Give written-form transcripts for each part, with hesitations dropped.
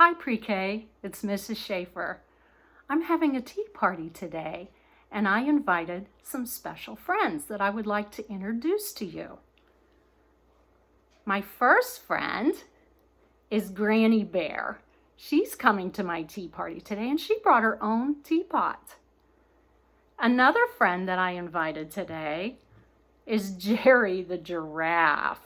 Hi, Pre-K. It's Mrs. Shaffer. I'm having a tea party today, and I invited some special friends that I would like to introduce to you. My first friend is Granny Bear. She's coming to my tea party today, and she brought her own teapot. Another friend that I invited today is Jerry the Giraffe.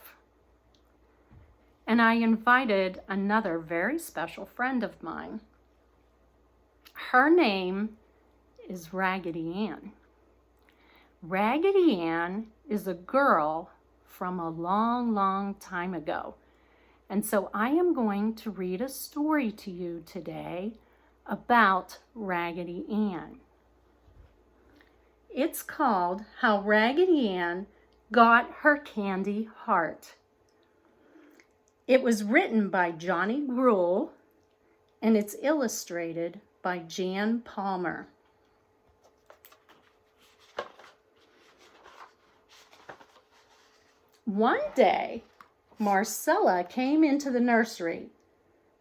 And I invited another very special friend of mine. Her name is Raggedy Ann. Raggedy Ann is a girl from a long, long time ago. And so I am going to read a story to you today about Raggedy Ann. It's called How Raggedy Ann Got Her Candy Heart. It was written by Johnny Gruel, and it's illustrated by Jan Palmer. One day, Marcella came into the nursery.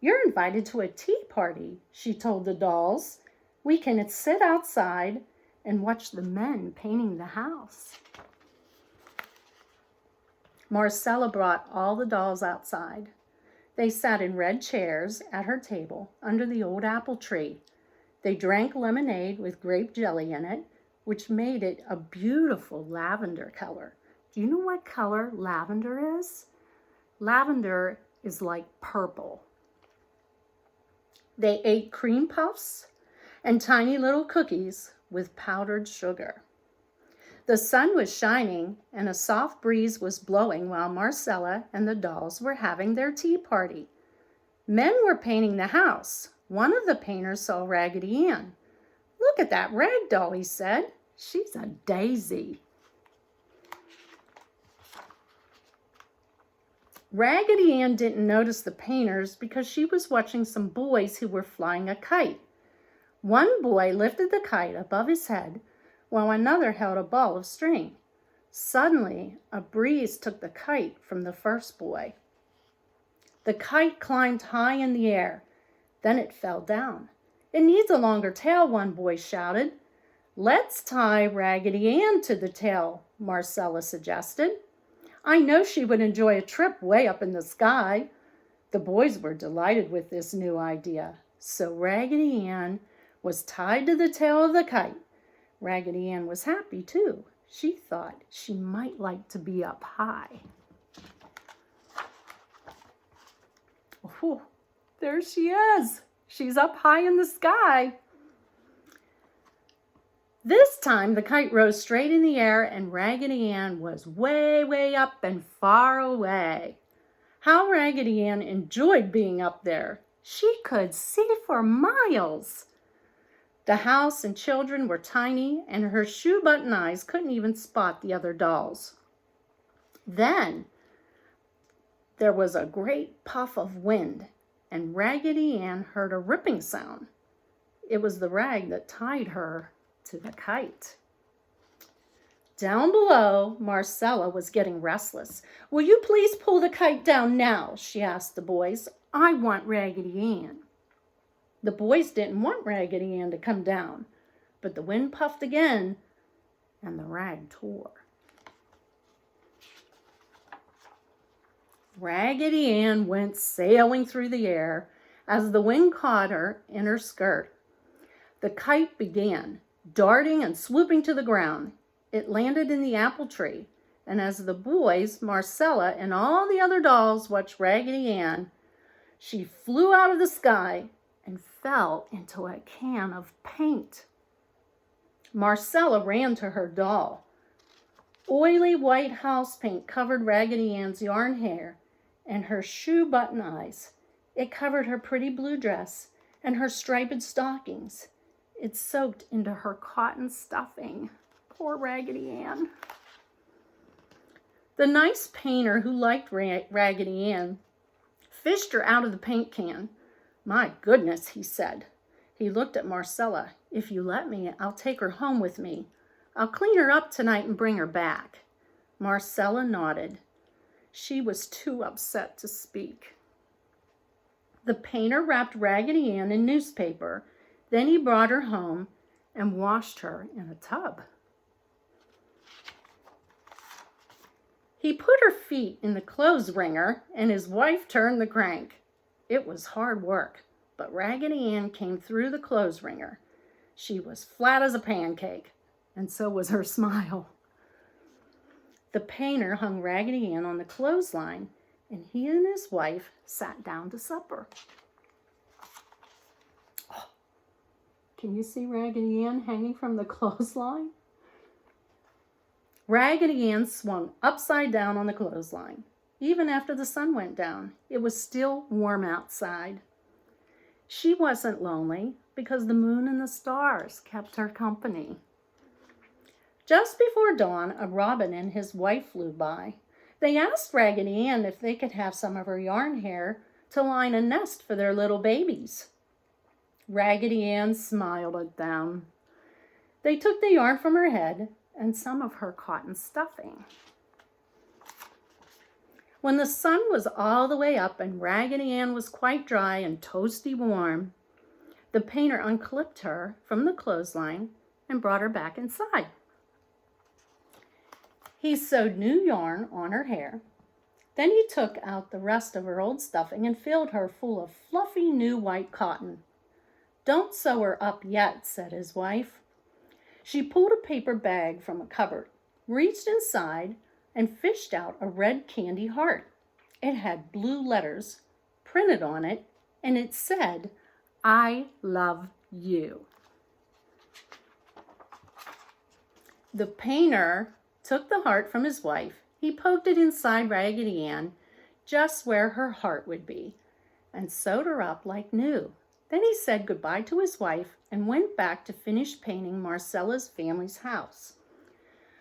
"You're invited to a tea party," she told the dolls. "We can sit outside and watch the men painting the house." Marcella brought all the dolls outside. They sat in red chairs at her table under the old apple tree. They drank lemonade with grape jelly in it, which made it a beautiful lavender color. Do you know what color lavender is? Lavender is like purple. They ate cream puffs and tiny little cookies with powdered sugar. The sun was shining and a soft breeze was blowing while Marcella and the dolls were having their tea party. Men were painting the house. One of the painters saw Raggedy Ann. "Look at that rag doll," he said. "She's a daisy." Raggedy Ann didn't notice the painters because she was watching some boys who were flying a kite. One boy lifted the kite above his head while another held a ball of string. Suddenly, a breeze took the kite from the first boy. The kite climbed high in the air. Then it fell down. "It needs a longer tail," one boy shouted. "Let's tie Raggedy Ann to the tail," Marcella suggested. "I know she would enjoy a trip way up in the sky." The boys were delighted with this new idea. So Raggedy Ann was tied to the tail of the kite. Raggedy Ann was happy too. She thought she might like to be up high. Oh, there she is. She's up high in the sky. This time the kite rose straight in the air and Raggedy Ann was way, way up and far away. How Raggedy Ann enjoyed being up there. She could see for miles. The house and children were tiny, and her shoe-button eyes couldn't even spot the other dolls. Then there was a great puff of wind, and Raggedy Ann heard a ripping sound. It was the rag that tied her to the kite. Down below, Marcella was getting restless. "Will you please pull the kite down now?" she asked the boys. "I want Raggedy Ann." The boys didn't want Raggedy Ann to come down, but the wind puffed again and the rag tore. Raggedy Ann went sailing through the air as the wind caught her in her skirt. The kite began darting and swooping to the ground. It landed in the apple tree, and as the boys, Marcella, and all the other dolls watched Raggedy Ann, she flew out of the sky and fell into a can of paint. Marcella ran to her doll. Oily white house paint covered Raggedy Ann's yarn hair and her shoe-button eyes. It covered her pretty blue dress and her striped stockings. It soaked into her cotton stuffing. Poor Raggedy Ann. The nice painter who liked Raggedy Ann fished her out of the paint can. "My goodness," he said. He looked at Marcella. "If you let me, I'll take her home with me. I'll clean her up tonight and bring her back." Marcella nodded. She was too upset to speak. The painter wrapped Raggedy Ann in newspaper. Then he brought her home and washed her in a tub. He put her feet in the clothes wringer, and his wife turned the crank. It was hard work, but Raggedy Ann came through the clothes wringer. She was flat as a pancake, and so was her smile. The painter hung Raggedy Ann on the clothesline, and he and his wife sat down to supper. Oh, can you see Raggedy Ann hanging from the clothesline? Raggedy Ann swung upside down on the clothesline. Even after the sun went down, it was still warm outside. She wasn't lonely because the moon and the stars kept her company. Just before dawn, a robin and his wife flew by. They asked Raggedy Ann if they could have some of her yarn hair to line a nest for their little babies. Raggedy Ann smiled at them. They took the yarn from her head and some of her cotton stuffing. When the sun was all the way up and Raggedy Ann was quite dry and toasty warm, the painter unclipped her from the clothesline and brought her back inside. He sewed new yarn on her hair. Then he took out the rest of her old stuffing and filled her full of fluffy new white cotton. "Don't sew her up yet," said his wife. She pulled a paper bag from a cupboard, reached inside, and fished out a red candy heart. It had blue letters printed on it, and it said, "I love you." The painter took the heart from his wife. He poked it inside Raggedy Ann, just where her heart would be, and sewed her up like new. Then he said goodbye to his wife and went back to finish painting Marcella's family's house.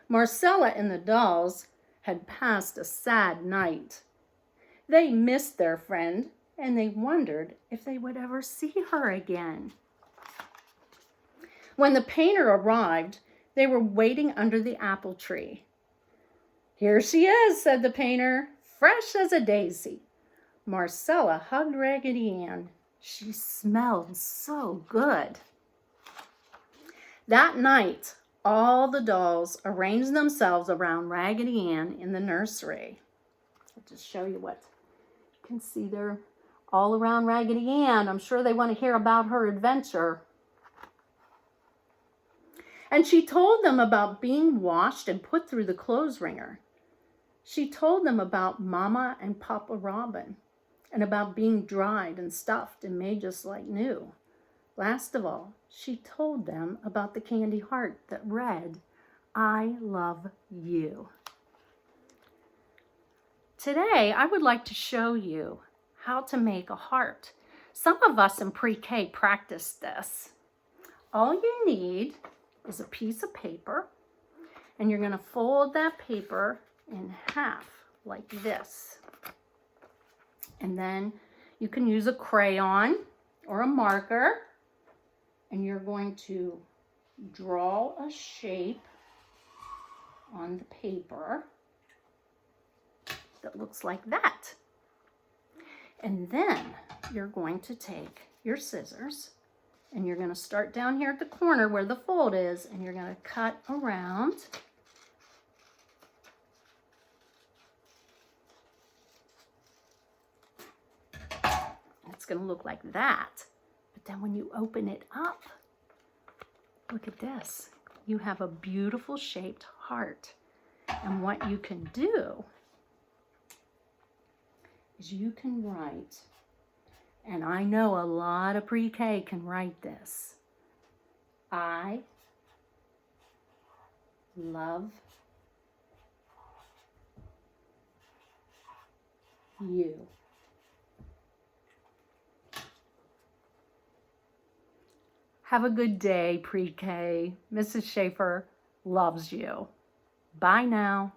Marcella and the dolls had passed a sad night. They missed their friend, and they wondered if they would ever see her again. When the painter arrived, they were waiting under the apple tree. "Here she is," said the painter, "fresh as a daisy." Marcella hugged Raggedy Ann. She smelled so good. That night, all the dolls arranged themselves around Raggedy Ann in the nursery. I'll just show you what you can see there all around Raggedy Ann. I'm sure they want to hear about her adventure. And she told them about being washed and put through the clothes wringer. She told them about Mama and Papa Robin, and about being dried and stuffed and made just like new. Last of all, she told them about the candy heart that read, "I love you." Today, I would like to show you how to make a heart. Some of us in pre-K practiced this. All you need is a piece of paper, and you're going to fold that paper in half like this. And then you can use a crayon or a marker, and you're going to draw a shape on the paper that looks like that. And then you're going to take your scissors, and you're going to start down here at the corner where the fold is, and you're going to cut around. It's going to look like that. But then when you open it up, look at this. You have a beautiful shaped heart. And what you can do is you can write, and I know a lot of pre-K can write this, "I love you." Have a good day, pre-K. Mrs. Shaffer loves you. Bye now.